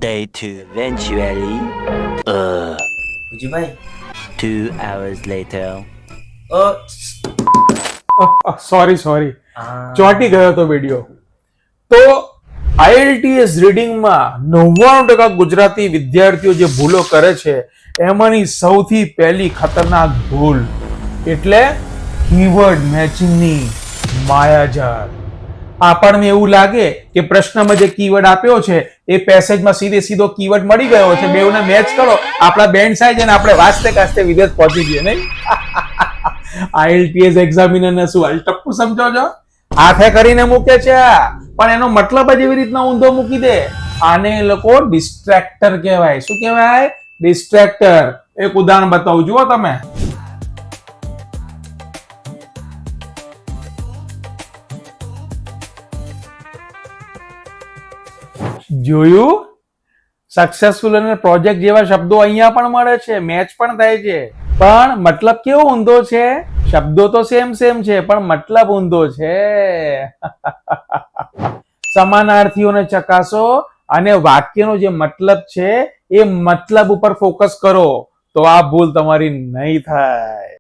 Day 2 eventually. ભુજીભાઈ 2 hours later. Sorry આ ચોંટી ગયો તો વિડીયો. તો આઈએલટીએસ રીડિંગમાં 99% ગુજરાતી વિદ્યાર્થીઓ જે ભૂલો કરે છે એમાંની સૌથી પહેલી ખતરનાક ભૂલ એટલે કીવર્ડ મેચિંગની માયાજાળ. આપણને એવું લાગે કે પ્રશ્નમાં જે કીવર્ડ આપ્યો છે એ પેસેજમાં સીધો કીવર્ડ મળી ગયો છે, બેઉને મેચ કરો, આપણા બેન્ડ થાય છે અને આપણે વાસ્તે કાસ્તે વિદેશ પહોંચી જઈએ નહીં. આઈએલટીએસ એક્ઝામિનર ને શું ટપ્પુ સમજો છો? હાથે કરીને મૂકે છે પણ એનો મતલબ જ એવી રીતના ઊંધો મૂકી દે. આને એ લોકો ડિસ્ટ્રેક્ટર કહેવાય. શું કહેવાય? ડિસ્ટ્રેક્ટર. એક ઉદાહરણ બતાવું, જુઓ તમે. જોયું? સક્સેસફુલ અને પ્રોજેક્ટ જેવા શબ્દો અહીંયા પણ મળે છે, મેચ પણ થાય છે, પણ મતલબ કેવો ઊંધો છે. શબ્દો તો સેમ છે પણ મતલબ ઊંધો છે. સમાનાર્થીઓને ચકાસો અને વાક્યનો જે મતલબ છે એ મતલબ ઉપર ફોકસ કરો તો આ ભૂલ તમારી નહીં થાય.